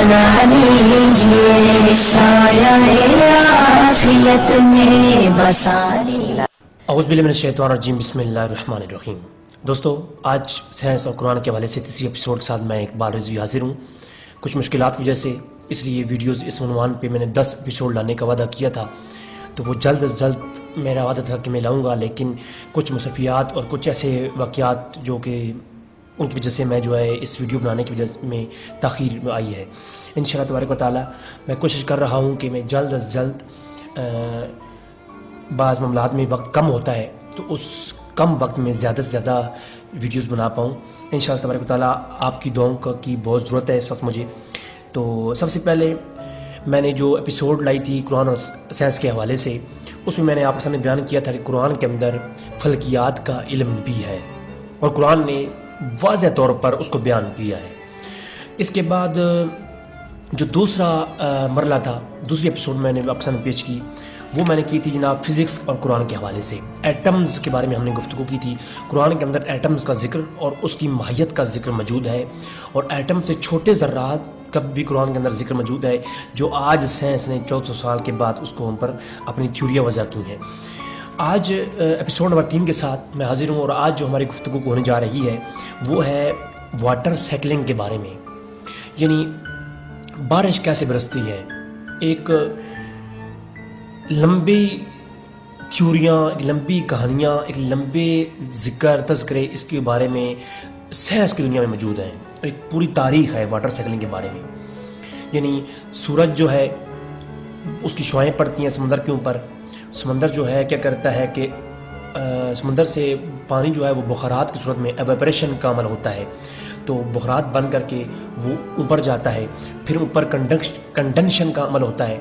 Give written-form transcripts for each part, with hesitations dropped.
بنا لیجیے سایہ عافیت میں بسا لیجیے۔ اعوذ باللہ من الشیطان الرجیم، بسم اللہ الرحمن الرحیم۔ دوستو، آج سائنس اور قرآن کے حوالے سے تیسری ایپیسوڈ کے ساتھ میں اقبال رضوی حاضر ہوں۔ کچھ مشکلات کی وجہ سے اس لیے ویڈیوز اس عنوان پہ میں نے 10 ایپیسوڈ لانے کا وعدہ کیا تھا، تو وہ جلد از جلد میرا وعدہ تھا کہ میں لاؤں گا، لیکن کچھ مصروفیات اور کچھ ایسے واقعات جو کہ ان کی وجہ سے میں جو ہے اس ویڈیو بنانے کی وجہ میں تاخیر آئی ہے۔ انشاءاللہ تبارک و تعالی میں کوشش کر رہا ہوں کہ میں جلد از جلد بعض معاملات میں وقت کم ہوتا ہے تو اس کم وقت میں زیادہ سے زیادہ ویڈیوز بنا پاؤں۔ انشاءاللہ تبارک و تعالی آپ کی دعاؤں کی بہت ضرورت ہے اس وقت مجھے۔ تو سب سے پہلے میں نے جو ایپیسوڈ لائی تھی قرآن اور سائنس کے حوالے سے، اس میں نے آپ کے سامنے بیان کیا تھا کہ قرآن کے اندر فلکیات کا علم بھی ہے اور قرآن نے واضح طور پر اس کو بیان کیا ہے۔ اس کے بعد جو دوسرا مرحلہ تھا، دوسری ایپیسوڈ میں نے آپ کے سامنے پیش کی، وہ میں نے کی تھی جناب فزکس اور قرآن کے حوالے سے۔ ایٹمز کے بارے میں ہم نے گفتگو کی تھی۔ قرآن کے اندر ایٹمز کا ذکر اور اس کی ماہیت کا ذکر موجود ہے، اور ایٹم سے چھوٹے ذرات کا بھی قرآن کے اندر ذکر موجود ہے، جو آج سائنس نے 1400 سال کے بعد اس کو ہم پر اپنی تھیوریاں وضع کی ہیں۔ آج ایپیسوڈ نمبر 3 کے ساتھ میں حاضر ہوں، اور آج جو ہماری گفتگو ہونے جا رہی ہے وہ ہے واٹر سائیکلنگ کے بارے میں، یعنی بارش کیسے برستی ہے۔ ایک لمبی تھیوریاں، ایک لمبی کہانیاں، ایک لمبے ذکر تذکرے اس کے بارے میں سائنس کی دنیا میں موجود ہیں۔ ایک پوری تاریخ ہے واٹر سائیکلنگ کے بارے میں، یعنی سورج جو ہے اس کی شعاعیں پڑتی ہیں سمندر کے اوپر، سمندر جو ہے کیا کرتا ہے کہ سمندر سے پانی جو ہے وہ بخارات کی صورت میں ایویپریشن کا عمل ہوتا ہے، تو بخارات بن کر کے وہ اوپر جاتا ہے، پھر اوپر کنڈنشن کا عمل ہوتا ہے،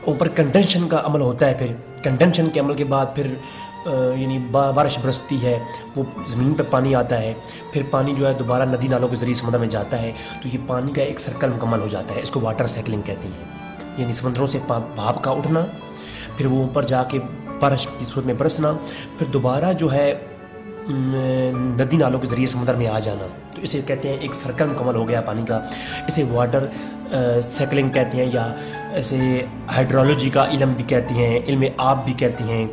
اوپر کنڈنشن کا عمل ہوتا ہے، پھر کنڈنشن کے عمل کے بعد پھر یعنی بارش برستی ہے، وہ زمین پہ پانی آتا ہے، پھر پانی جو ہے دوبارہ ندی نالوں کے ذریعے سمندر میں جاتا ہے، تو یہ پانی کا ایک سرکل مکمل ہو جاتا ہے۔ اس کو واٹر سائیکلنگ کہتے ہیں، یعنی سمندروں سے بھاپ کا اٹھنا، پھر وہ اوپر جا کے بارش کی صورت میں برسنا، پھر دوبارہ جو ہے ندی نالوں کے ذریعے سمندر میں آ جانا، تو اسے کہتے ہیں ایک سرکل مکمل ہو گیا پانی کا۔ اسے واٹر سائیکلنگ کہتے ہیں، یا ایسے ہائیڈرولوجی کا علم بھی کہتے ہیں، علم آب بھی کہتے ہیں،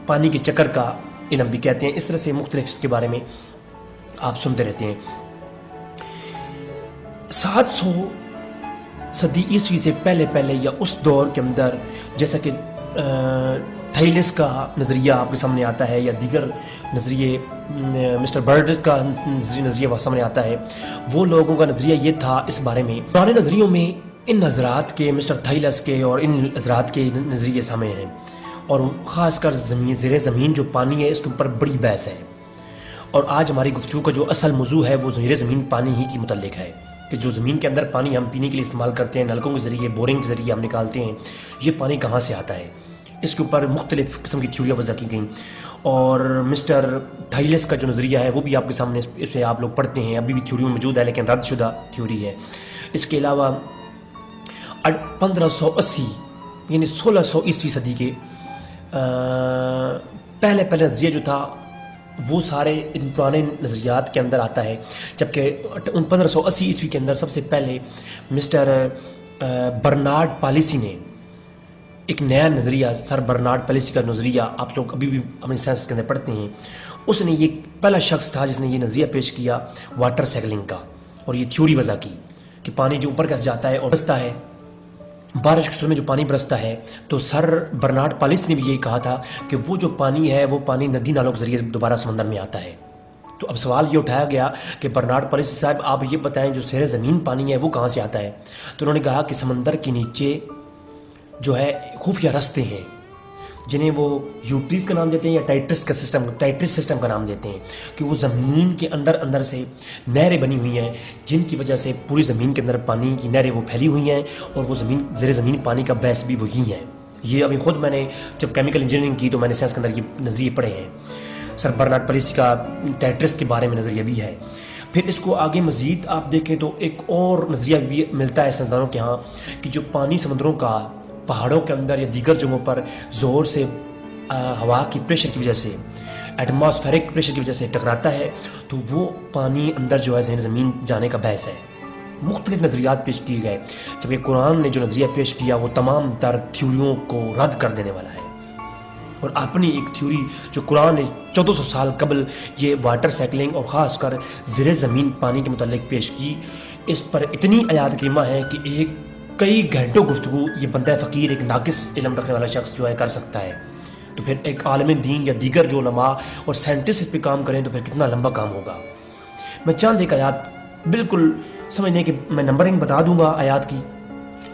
پانی کے چکر کا علم بھی کہتے ہیں۔ اس طرح سے مختلف اس کے بارے میں آپ سنتے رہتے ہیں۔ 700 صدی عیسوی سے پہلے یا اس دور کے اندر، جیسا کہ تھائیلس کا نظریہ آپ کے سامنے آتا ہے، یا دیگر نظریے مسٹر برڈز کا نظریہ سامنے آتا ہے، وہ لوگوں کا نظریہ یہ تھا اس بارے میں۔ پرانے نظریوں میں ان حضرات کے، مسٹر تھائیلس کے اور ان حضرات کے نظریے سامنے ہیں، اور خاص کر زیر زمین جو پانی ہے اس کے اوپر بڑی بحث ہے، اور آج ہماری گفتگو کا جو اصل موضوع ہے وہ زیر زمین پانی ہی کی متعلق ہے، کہ جو زمین کے اندر پانی ہم پینے کے لیے استعمال کرتے ہیں، نلکوں کے ذریعے، بورنگ کے ذریعے ہم نکالتے ہیں، یہ پانی کہاں سے آتا ہے۔ اس کے اوپر مختلف قسم کی تھیوریاں وضع کی گئیں، اور مسٹر تھائیلس کا جو نظریہ ہے وہ بھی آپ کے سامنے اسے آپ لوگ پڑھتے ہیں، ابھی بھی تھیوری میں موجود ہے لیکن رد شدہ تھیوری ہے۔ اس کے علاوہ 1580 یعنی 1600 عیسوی صدی کے پہلے نظریہ جو تھا وہ سارے ان پرانے نظریات کے اندر آتا ہے، جبکہ 1580 عیسوی کے اندر سب سے پہلے مسٹر برنارڈ پالیسی نے ایک نیا نظریہ، سر برنارڈ پالیسی کا نظریہ آپ لوگ ابھی بھی اپنی سائنس کے اندر پڑھتے ہیں، اس نے یہ پہلا شخص تھا جس نے یہ نظریہ پیش کیا واٹر سائیکلنگ کا، اور یہ تھیوری وضع کی کہ پانی جو اوپر کیسے جاتا ہے اور برستا ہے، بارش کی صورت میں جو پانی برستا ہے، تو سر برنارڈ پالیسی نے بھی یہی کہا تھا کہ وہ جو پانی ہے وہ پانی ندی نالوں کے ذریعے دوبارہ سمندر میں آتا ہے۔ تو اب سوال یہ اٹھایا گیا کہ برنارڈ پالیسی صاحب آپ یہ بتائیں جو زیر زمین پانی ہے وہ کہاں سے آتا ہے؟ تو انہوں نے کہا کہ سمندر کے نیچے جو ہے خفیہ رستے ہیں، جنہیں وہ یوٹریس کا نام دیتے ہیں یا ٹائٹرس سسٹم کا نام دیتے ہیں، کہ وہ زمین کے اندر سے نہریں بنی ہوئی ہیں، جن کی وجہ سے پوری زمین کے اندر پانی کی نہریں وہ پھیلی ہوئی ہیں، اور وہ زیر زمین پانی کا بیس بھی وہی ہے۔ یہ ابھی خود میں نے جب کیمیکل انجینئرنگ کی تو میں نے سائنس کے اندر یہ نظریے پڑھے ہیں۔ سر برنارڈ پالیسی کا ٹائٹرس کے بارے میں نظریہ بھی ہے۔ پھر اس کو آگے مزید آپ دیکھیں تو ایک اور نظریہ بھی ملتا ہے سائنسدانوں کے ہاں، کہ جو پانی سمندروں کا پہاڑوں کے اندر یا دیگر جگہوں پر زور سے ہوا کی پریشر کی وجہ سے، ایٹماسفیرک پریشر کی وجہ سے ٹکراتا ہے، تو وہ پانی اندر جو ہے زمین جانے کا باعث ہے۔ مختلف نظریات پیش کیے گئے، جبکہ قرآن نے جو نظریہ پیش کیا وہ تمام تر تھیوریوں کو رد کر دینے والا ہے، اور اپنی ایک تھیوری جو قرآن نے 1400 سال قبل یہ واٹر سائیکلنگ اور خاص کر زیر زمین پانی کے متعلق پیش کی، اس پر اتنی آیات کریمہ ہے کہ کئی گھنٹوں گفتگو یہ بندہ فقیر، ایک ناقص علم رکھنے والا شخص جو ہے کر سکتا ہے، تو پھر ایک عالم دین یا دیگر جو علماء اور سائنٹسٹ اس پہ کام کریں تو پھر کتنا لمبا کام ہوگا۔ میں چند ایک آیات بالکل سمجھنے کہ میں نمبرنگ بتا دوں گا آیات کی،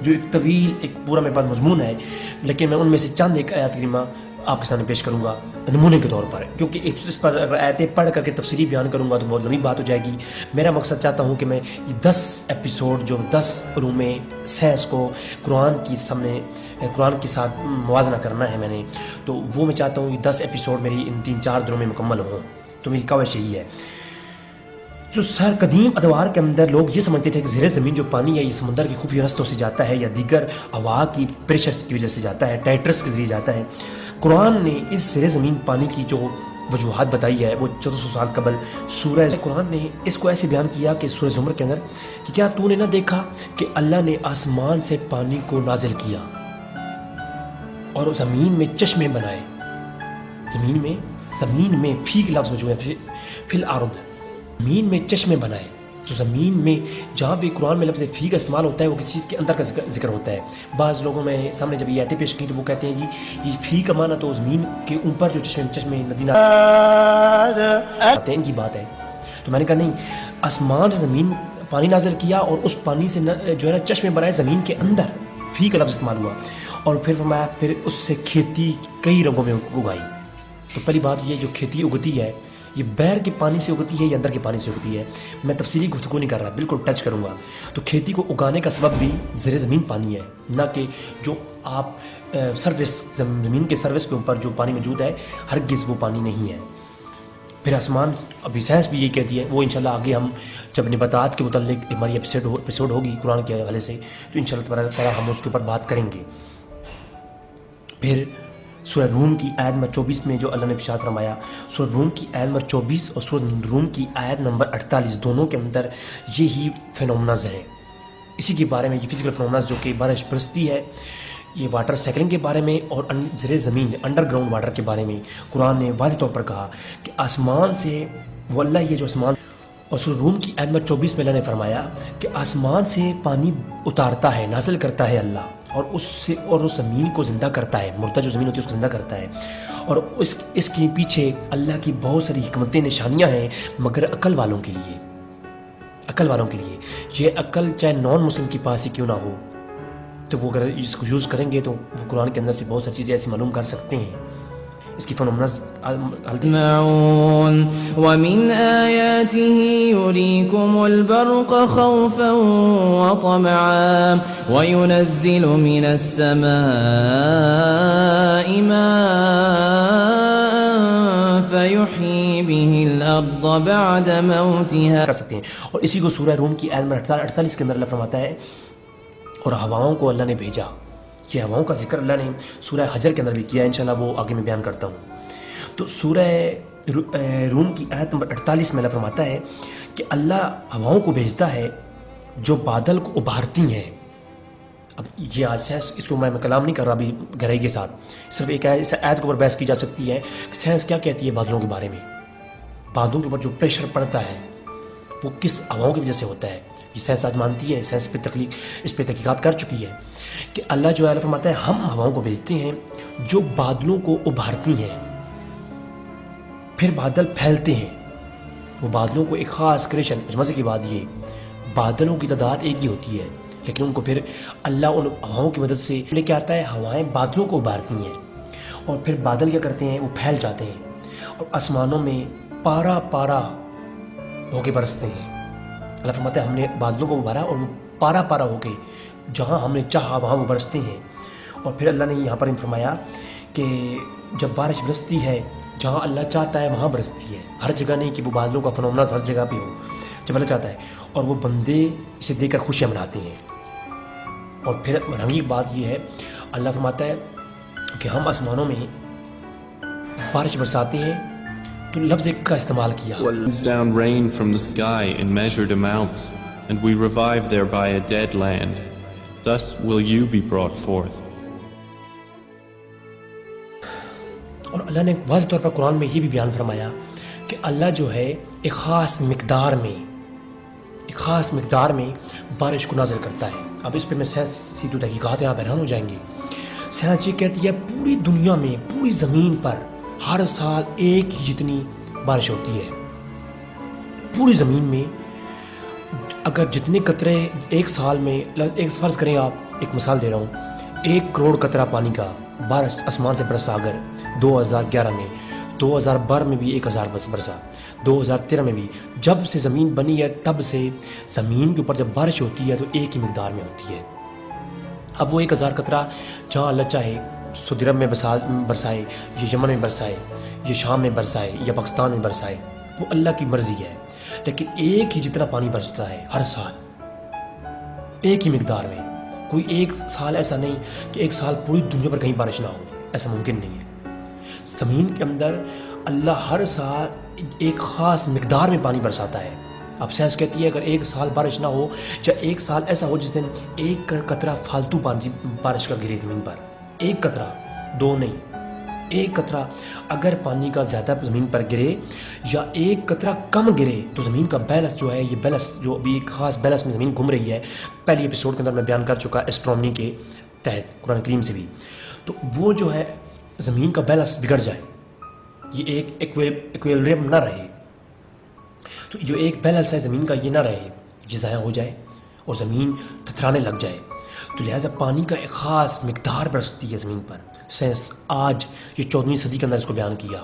جو ایک طویل ایک پورا میرے پاس مضمون ہے، لیکن میں ان میں سے چند ایک آیات کریمہ آپ کے سامنے پیش کروں گا نمونے کے طور پر، کیونکہ اس پر اگر آیتیں پڑھ کر کے تفصیلی بیان کروں گا تو بہت لمبی بات ہو جائے گی۔ میرا مقصد چاہتا ہوں کہ میں یہ 10 ایپیسوڈ جو 10 علوم سائنس کو قرآن کے ساتھ موازنہ کرنا ہے میں نے، تو وہ میں چاہتا ہوں یہ 10 ایپیسوڈ میری ان 3-4 دنوں میں مکمل ہوں، تو میری کوشش یہی ہے۔ جو قدیم ادوار کے اندر لوگ یہ سمجھتے تھے کہ زیر زمین جو پانی ہے یہ سمندر کی خفیہ رستوں سے جاتا ہے یا دیگر ہوا کی پریشر کی وجہ سے جاتا ہے، ٹائٹرس کے ذریعے جاتا ہے۔ قرآن نے اس زیر زمین پانی کی جو وجوہات بتائی ہے وہ 1400 سال قبل قرآن نے اس کو ایسے بیان کیا کہ سورہ زمر کے اندر کہ کیا تو نے نہ دیکھا کہ اللہ نے آسمان سے پانی کو نازل کیا اور زمین میں چشمے بنائے، زمین میں فیک لفظ جو ہے فی الارض، زمین میں چشمے بنائے، تو زمین میں جہاں بھی قرآن میں لفظ فی کا استعمال ہوتا ہے وہ کسی چیز کے اندر کا ذکر ہوتا ہے۔ بعض لوگوں میں سامنے جب یہ آیتیں پیش کی تو وہ کہتے ہیں جی یہ فی کا معنی تو زمین کے اوپر جو چشمے ندی آتے ہیں ان کی بات ہے، تو میں نے کہا نہیں، آسمان سے زمین پانی نازل کیا اور اس پانی سے جو ہے نا چشمے بنائے زمین کے اندر، فی کا لفظ استعمال ہوا، اور پھر فرمایا پھر اس سے کھیتی کئی رنگوں میں اگائی۔ تو پہلی بات یہ جو کھیتی اگتی ہے یہ باہر کے پانی سے اگتی ہے یا اندر کے پانی سے اگتی ہے، میں تفصیلی گفتگو نہیں کر رہا، بالکل ٹچ کروں گا۔ تو کھیتی کو اگانے کا سبب بھی زیر زمین پانی ہے، نہ کہ جو آپ زمین کے سروس کے اوپر جو پانی موجود ہے ہرگز وہ پانی نہیں ہے۔ پھر آسمان، ابھی سائنس بھی یہی کہتی ہے، وہ انشاءاللہ آگے ہم جب نباتات کے متعلق ہماری ایپیسوڈ ہوگی قرآن کے حوالے سے تو انشاءاللہ تعالیٰ ہم اس کے اوپر بات کریں گے۔ پھر سورہ روم کی آیت نمبر 24 میں جو اللہ نے ارشاد فرمایا، سورہ روم کی آیت نمبر 24 اور سورہ روم کی آیت نمبر 48 دونوں کے اندر یہی فینومناز ہیں، اسی کے بارے میں، یہ فزیکل فینومناز جو کہ بارش برستی ہے، یہ واٹر سائیکلنگ کے بارے میں اور زیر زمین انڈر گراؤنڈ واٹر کے بارے میں قرآن نے واضح طور پر کہا کہ آسمان سے وہ اللہ یہ جو آسمان، اور سورہ روم کی آیت نمبر 24 میں اللہ نے فرمایا کہ آسمان سے پانی اتارتا ہے، نازل کرتا ہے اللہ، اور اس زمین کو زندہ کرتا ہے، مردہ جو زمین ہوتی ہے اس کو زندہ کرتا ہے، اور اس کے پیچھے اللہ کی بہت ساری حکمتیں نشانیاں ہیں، مگر عقل والوں کے لیے یہ عقل چاہے نان مسلم کے پاس ہی کیوں نہ ہو تو وہ اگر اس کو یوز کریں گے تو وہ قرآن کے اندر سے بہت ساری چیزیں ایسی معلوم کر سکتے ہیں۔ اس کی فنومناز ومن آياته يريكم البرق خوفا وطمعا وينزل من السماء ماء فيحيي به الأرض بعد موتها کر سکتے ہیں، اور اسی کو سورہ روم کی آیت نمبر 48 کے اندر اللہ فرماتا ہے اور ہواؤں کو اللہ نے بھیجا۔ یہ ہواؤں کا ذکر اللہ نے سورہ حجر کے اندر بھی کیا، انشاءاللہ وہ آگے میں بیان کرتا ہوں۔ تو سورہ روم کی آیت نمبر 48 میں اللہ فرماتا ہے کہ اللہ ہواؤں کو بھیجتا ہے جو بادل کو ابھارتی ہیں۔ اب یہ آج سائنس، اس کو میں کلام نہیں کر رہا ابھی گہرائی کے ساتھ، صرف ایک اس آیت کے اوپر بحث کی جا سکتی ہے کہ سائنس کیا کہتی ہے بادلوں کے بارے میں، بادلوں کے اوپر جو پریشر پڑتا ہے وہ کس ہواؤں کی وجہ سے ہوتا ہے۔ یہ سائنس آج مانتی ہے، سائنس اس پہ تحقیقات کر چکی ہے کہ اللہ جو ہے فرماتا ہے ہم ہواؤں کو بھیجتے ہیں جو بادلوں کو ابھارتی ہیں، پھر بادل پھیلتے ہیں، وہ بادلوں کو ایک خاص کریشن، مزے کی بات یہ بادلوں کی تعداد ایک ہی ہوتی ہے لیکن ان کو پھر اللہ ان ہواؤں کی مدد سے لے کے آتا ہے، ہوائیں بادلوں کو ابھارتی ہیں اور پھر بادل کیا کرتے ہیں، وہ پھیل جاتے ہیں اور آسمانوں میں پارا پارا ہو کے برستے ہیں۔ اللہ فرماتا ہے ہم نے بادلوں کو ابھارا اور وہ پارا پارا ہو کے جہاں ہم نے چاہا وہاں وہ برستے ہیں۔ اور پھر اللہ نے یہاں پر فرمایا کہ جب بارش برستی ہے جہاں اللہ چاہتا ہے وہاں برستی ہے، ہر جگہ نہیں کہ وہ بادلوں کا فنومنا ہر جگہ پہ ہو، جب اللہ چاہتا ہے، اور وہ بندے اسے دیکھ کر خوشیاں مناتے ہیں۔ اور پھر رنگی بات یہ ہے اللہ فرماتا ہے کہ ہم آسمانوں میں بارش برساتے ہیں، تو لفظ ایک کا استعمال کیا، Rains down rain from the sky in measured amounts, and we revive thereby a dead land. Thus will you be brought forth. اور اللہ نے واضح طور پر قرآن میں یہ بھی بیان فرمایا کہ اللہ جو ہے ایک خاص مقدار میں بارش کو نازل کرتا ہے. اب اس پہ میں سائنسی تو تحقیقات یہاں حیران ہو جائیں گی. سائنس یہ کہتی ہے پوری دنیا میں پوری زمین پر ہر سال ایک ہی جتنی بارش ہوتی ہے. پوری زمین میں اگر جتنے قطرے ایک سال میں، ایک فرض کریں آپ، ایک مثال دے رہا ہوں، 1 کروڑ قطرہ پانی کا بارش آسمان سے برسا اگر 2011 میں، 2012 میں بھی 1000 برسا، 2013 میں بھی، جب سے زمین بنی ہے تب سے زمین کے اوپر جب بارش ہوتی ہے تو ایک ہی مقدار میں ہوتی ہے. اب وہ 1000 قطرہ جہاں اللہ چاہے سعودی عرب میں برسائے، یا یمن میں برسائے، یا شام میں برسائے، یا پاکستان میں برسائے، وہ اللہ کی مرضی ہے. لیکن ایک ہی جتنا پانی برستا ہے ہر سال، ایک ہی مقدار میں. کوئی ایک سال ایسا نہیں کہ ایک سال پوری دنیا پر کہیں بارش نہ ہو، ایسا ممکن نہیں ہے. زمین کے اندر اللہ ہر سال ایک خاص مقدار میں پانی برساتا ہے. اب سائنس کہتی ہے اگر ایک سال بارش نہ ہو، یا ایک سال ایسا ہو جس دن ایک قطرہ فالتو پانی بارش کا گرے زمین پر، ایک قطرہ، 2 نہیں، ایک قطرہ اگر پانی کا زیادہ زمین پر گرے یا ایک قطرہ کم گرے تو زمین کا بیلنس جو ہے، یہ بیلنس جو ابھی ایک خاص بیلنس میں زمین گھوم رہی ہے، پہلی ایپیسوڈ کے اندر میں بیان کر چکا اسٹرانومی کے تحت قرآن کریم سے بھی، تو وہ جو ہے زمین کا بیلنس بگڑ جائے، یہ ایک ایکویلبریم نہ رہے، تو جو ایک بیلنس ہے زمین کا یہ نہ رہے، یہ ضائع ہو جائے اور زمین تھتھرانے لگ جائے. تو لہٰذا پانی کا ایک خاص مقدار برستی ہے زمین پر. سائنس آج یہ 14ویں صدی کے اندر اس کو بیان کیا،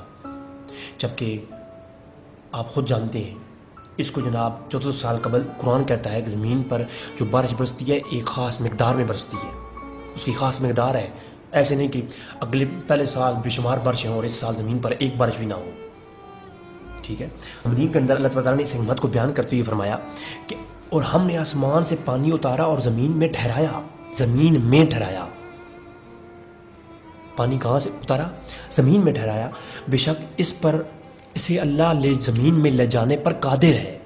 جبکہ آپ خود جانتے ہیں اس کو جناب 1400 سال قبل قرآن کہتا ہے کہ زمین پر جو بارش برستی ہے ایک خاص مقدار میں برستی ہے، اس کی خاص مقدار ہے. ایسے نہیں کہ پہلے سال بے شمار بارشیں ہوں اور اس سال زمین پر ایک بارش بھی نہ ہو. ٹھیک ہے. زمین کے اندر اللہ تعالیٰ نے اس حکمت کو بیان کرتے ہوئے فرمایا کہ اور ہم نے آسمان سے پانی اتارا اور زمین میں ٹھہرایا. پانی کہاں سے اتارا؟ زمین میں ٹھہرایا. بے شک اسے اللہ زمین میں لے جانے پر قادر ہے.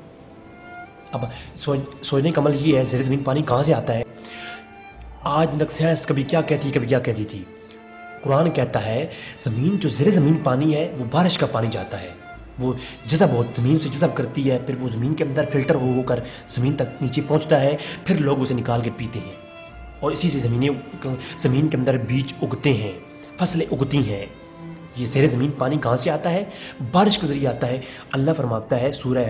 اب سوچنے کا عمل یہ ہے زیر زمین پانی کہاں سے آتا ہے. آج تک سائنس کبھی کیا کہتی تھی. قرآن کہتا ہے زمین جو زیر زمین پانی ہے وہ بارش کا پانی جاتا ہے، وہ جذب زمین سے جذب کرتی ہے، پھر وہ زمین کے اندر فلٹر ہو کر زمین تک نیچے پہنچتا ہے، پھر لوگ اسے نکال کے پیتے ہیں، اور اسی سے زمین کے اندر بیج اگتے ہیں، فصلیں اگتی ہیں. یہ زیر زمین پانی کہاں سے آتا ہے؟ بارش کے ذریعے آتا ہے. اللہ فرماتا ہے سورہ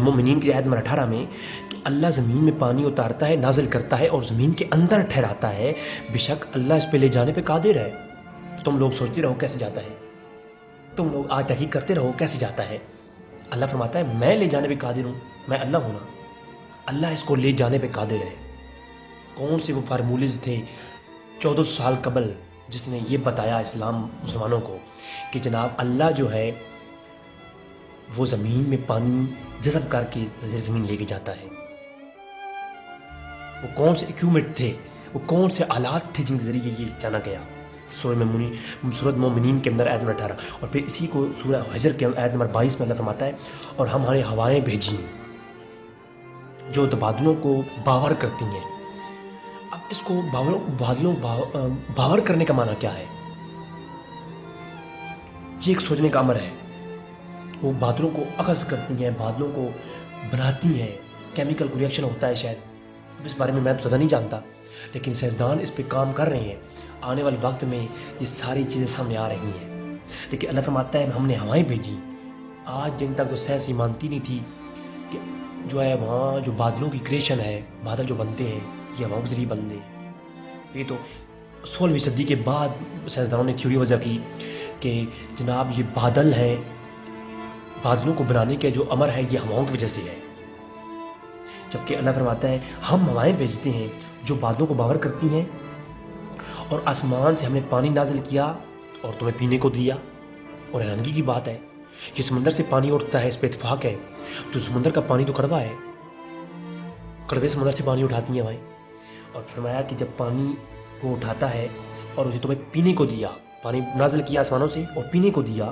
مومنین کی آیت نمبر 18 میں کہ اللہ زمین میں پانی اتارتا ہے، نازل کرتا ہے اور زمین کے اندر ٹھہراتا ہے. بے شک اللہ اس پہ لے جانے پہ قادر ہے. تم لوگ سوچتے رہو کیسے جاتا ہے، تم لوگ آج تحقیق کرتے رہو کیسے جاتا ہے. اللہ فرماتا ہے میں لے جانے پہ قادر ہوں، میں اللہ ہوں نا. اللہ اس کو لے جانے پہ قادر ہے. کون سے وہ فارمولیز تھے 1400 سال قبل جس نے یہ بتایا مسلمانوں کو کہ جناب اللہ جو ہے وہ زمین میں پانی جذب کر کے زمین لے کے جاتا ہے. وہ کون سے ایکوپمنٹ تھے، وہ کون سے آلات تھے جن کے ذریعے یہ جانا گیا. سورۃ مومنین کے اندر آیت نمبر 18، اور پھر اسی کو سورہ حجر کے آیت نمبر 22 میں اللہ فرماتا ہے اور ہمارے ہوائیں بھیجیں جو بادلوں کو باور کرتی ہیں. اب اس کو باور کرنے کا معنی کیا ہے؟ یہ ایک سوچنے کا امر ہے. وہ بادلوں کو اخذ کرتی ہیں، بادلوں کو بناتی ہیں، کیمیکل کو ریئیکشن ہوتا ہے شاید، اس بارے میں تو زیادہ نہیں جانتا، لیکن سائنسدان اس پہ کام کر رہے ہیں. آنے والے وقت میں یہ ساری چیزیں سامنے آ رہی ہیں. لیکن اللہ فرماتا ہے ہم نے ہوائیں بھیجی. آج دن تک تو سائنس یہ مانتی نہیں تھی کہ جو ہے وہاں جو بادلوں کی کریشن ہے، بادل جو بنتے ہیں یہ ہواؤں کے ذریعے بنتے ہیں. یہ تو 16ویں صدی کے بعد سائنسدانوں نے تھیوری وضع کی کہ جناب یہ بادل ہیں، بادلوں کو بنانے کے جو امر ہے یہ ہواؤں کی وجہ سے ہے. جبکہ اللہ فرماتا ہے ہم ہوائیں بھیجتے ہیں جو بادلوں کو باور کرتی ہیں، اور آسمان سے ہم نے پانی نازل کیا اور تمہیں پینے کو دیا. اور حیرانگی کی بات ہے کہ سمندر سے پانی اٹھتا ہے، اس پہ اتفاق ہے، تو سمندر کا پانی تو کڑوا ہے، کڑوے سمندر سے پانی اٹھاتی ہیں بھائی. اور فرمایا کہ جب پانی کو اٹھاتا ہے اور اسے تمہیں پینے کو دیا، پانی نازل کیا آسمانوں سے اور پینے کو دیا،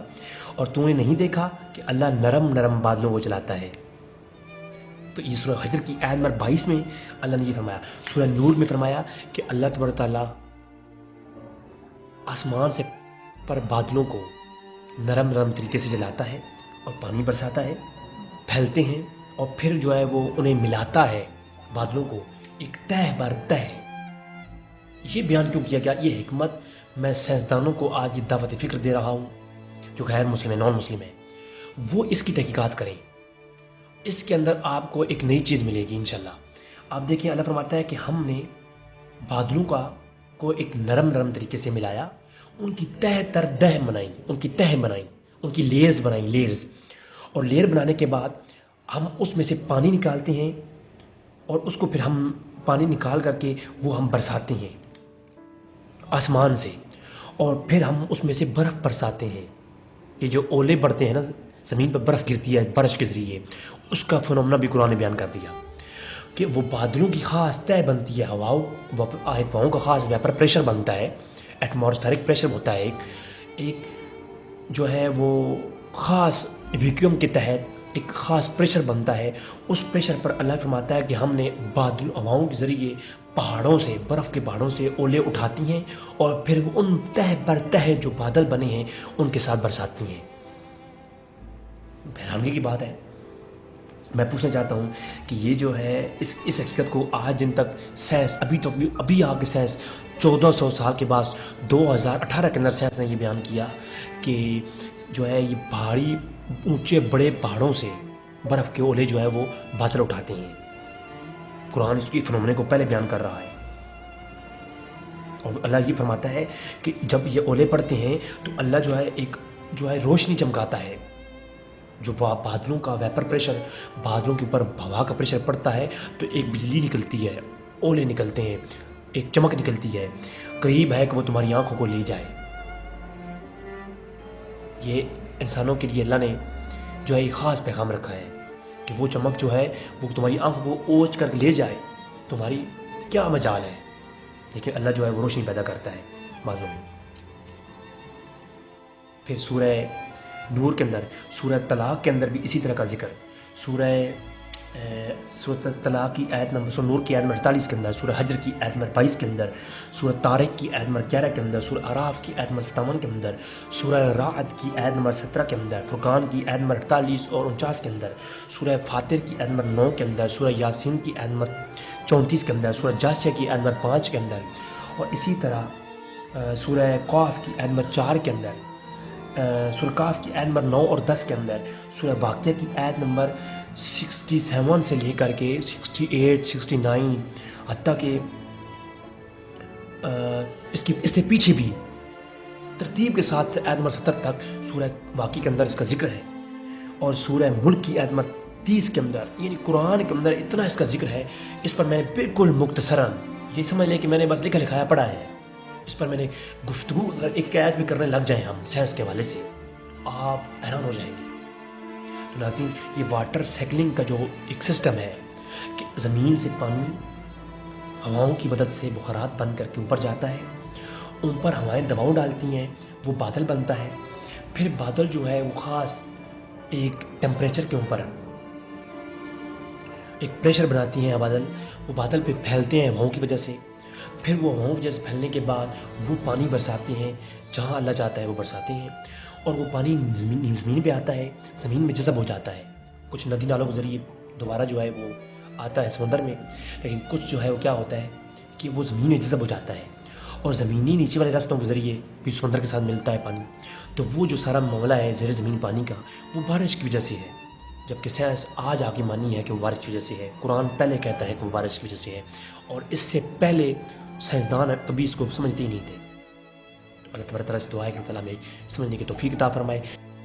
اور تم نے نہیں دیکھا کہ اللہ نرم نرم بادلوں کو چلاتا ہے. تو یہ سورہ حجر کی آیت نمبر 22 میں اللہ نے یہ فرمایا. سورہ نور میں فرمایا کہ اللہ تبارک تعالیٰ آسمان سے پر بادلوں کو نرم نرم طریقے سے جلاتا ہے اور پانی برساتا ہے، پھیلتے ہیں اور پھر جو ہے وہ انہیں ملاتا ہے بادلوں کو ایک تہ بر تہ. یہ بیان کیوں کیا گیا؟ یہ حکمت میں سائنسدانوں کو آج یہ دعوت فکر دے رہا ہوں جو غیر مسلم ہے، نان مسلم ہے، وہ اس کی تحقیقات کریں. اس کے اندر آپ کو ایک نئی چیز ملے گی انشاءاللہ. آپ دیکھیں اللہ فرماتا ہے کہ ہم نے بادلوں کو ایک نرم نرم طریقے سے ملایا، ان کی تہ تر دہ بنائی، ان کی تہ بنائی، ان کی لیئرز بنائی، لیئرز. اور لیئر بنانے کے بعد ہم اس میں سے پانی نکالتے ہیں اور اس کو پھر ہم پانی نکال کر کے وہ ہم برساتے ہیں آسمان سے، اور پھر ہم اس میں سے برف برساتے ہیں. یہ جو اولے بڑھتے ہیں نا، زمین پر برف گرتی ہے بارش کے ذریعے، اس کا فنومنا بھی قرآن نے بیان کر دیا کہ وہ بادلوں کی خاص تہ بنتی ہے، ہواؤں کا خاص ویپر پریشر بنتا ہے، ایٹماسفیرک پریشر ہوتا ہے، ایک جو ہے وہ خاص ویکیوم کے تحت ایک خاص پریشر بنتا ہے. اس پریشر پر اللہ فرماتا ہے کہ ہم نے ہواؤں کے ذریعے پہاڑوں سے، برف کے پہاڑوں سے اولے اٹھاتی ہیں اور پھر وہ ان تہ بر تہ جو بادل بنے ہیں ان کے ساتھ برساتی ہیں. حیرانگی کی بات ہے. میں پوچھنا چاہتا ہوں کہ یہ جو ہے اس حقیقت کو آج دن تک سائنس ابھی آگے سائنس 1400 سال کے بعد 2018 کے اندر سائنس نے یہ بیان کیا کہ جو ہے یہ پہاڑی اونچے بڑے پہاڑوں سے برف کے اولے جو ہے وہ بادل اٹھاتے ہیں. قرآن اس کی فنومنے کو پہلے بیان کر رہا ہے اور اللہ یہ فرماتا ہے کہ جب یہ اولے پڑتے ہیں تو اللہ جو ہے روشنی چمکاتا ہے. جو بادلوں کا ویپر پریشر، بادلوں کے اوپر ہوا کا پریشر پڑتا ہے تو ایک بجلی نکلتی ہے، اولے نکلتے ہیں، ایک چمک نکلتی ہے، قریب ہے کہ وہ تمہاری آنکھوں کو لے جائے. یہ انسانوں کے لیے اللہ نے جو ہے ایک خاص پیغام رکھا ہے کہ وہ چمک جو ہے وہ تمہاری آنکھوں کو اوجھ کر لے جائے. تمہاری کیا مجال ہے، لیکن اللہ جو ہے وہ روشنی پیدا کرتا ہے بادلوں میں. پھر سورہ نور کے اندر، سورہ طلاق کے اندر بھی اسی طرح کا ذکر. سورہ طلاق کی آیت نمبر، سورہ نور کی آیت نمبر 48 کے اندر، سورہ حجر کی آیت نمبر 22 کے اندر، سورہ طارق کی آیت نمبر 11 کے اندر، سورہ اعراف کی آیت نمبر 57 کے اندر، سورہ رعد کی آیت نمبر 17 کے اندر، فرقان کی آیت نمبر 48 اور 49 کے اندر، سورہ فاطر کی آیت نمبر 9 کے اندر، سورہ یاسین کی آیت نمبر 34 کے اندر، سورہ جاسیہ کی آیت نمبر 5 کے اندر، اور اسی طرح سورہ قاف کی آیت نمبر 4 کے اندر، سورہ قاف کی آیت نمبر 9 اور 10 کے اندر، سورہ واقعہ کی آیت نمبر 67 سے لے کر کے 68 69 حتیٰ کہ اس سے پیچھے بھی ترتیب کے ساتھ آیت نمبر 70 تک سورہ واقعہ کے اندر اس کا ذکر ہے. اور سورہ ملک کی آیت نمبر 30 کے اندر، یعنی قرآن کے اندر اتنا اس کا ذکر ہے. اس پر میں نے بالکل مختصراً یہ سمجھ لیں کہ میں نے بس لکھا لکھایا پڑھا ہے. اس پر میں نے گفتگو اگر ایک آیت بھی کرنے لگ جائیں ہم سائنس کے حوالے سے، آپ حیران ہو جائیں گے. تو ناظرین، یہ واٹر سائیکلنگ کا جو ایک سسٹم ہے کہ زمین سے پانی ہواؤں کی مدد سے بخارات بن کر کے اوپر جاتا ہے، ان پر ہوائیں دباؤ ڈالتی ہیں، وہ بادل بنتا ہے. پھر بادل جو ہے وہ خاص ایک ٹیمپریچر کے اوپر ایک پریشر بناتی ہیں بادل، وہ بادل پہ پھیلتے ہیں ہواؤں کی وجہ سے. پھر وہ ہواؤں کی وجہ سے پھیلنے کے بعد وہ پانی برساتے ہیں جہاں اللہ چاہتا ہے وہ برساتے ہیں، اور وہ پانی زمین پہ آتا ہے، زمین میں جذب ہو جاتا ہے. کچھ ندی نالوں کے ذریعے دوبارہ جو ہے وہ آتا ہے سمندر میں، لیکن کچھ جو ہے وہ کیا ہوتا ہے کہ وہ زمین میں جذب ہو جاتا ہے اور زمینی نیچے والے راستوں کے ذریعے بھی سمندر کے ساتھ ملتا ہے پانی. تو وہ جو سارا معاملہ ہے زیر زمین پانی کا، وہ بارش کی وجہ سے ہے. جبکہ سائنس آج آگے مانی ہے کہ وہ بارش کی وجہ سے ہے. قرآن پہلے کہتا ہے کہ وہ بارش کی وجہ سے ہے، اور اس سے پہلے سائنسدان کبھی اس کو سمجھتے ہی نہیں تھے. اللہ تبارک تعالیٰ سے دعا ہے کہ اللہ تعالیٰ میں سمجھنے کی توفیق عطا فرمائے.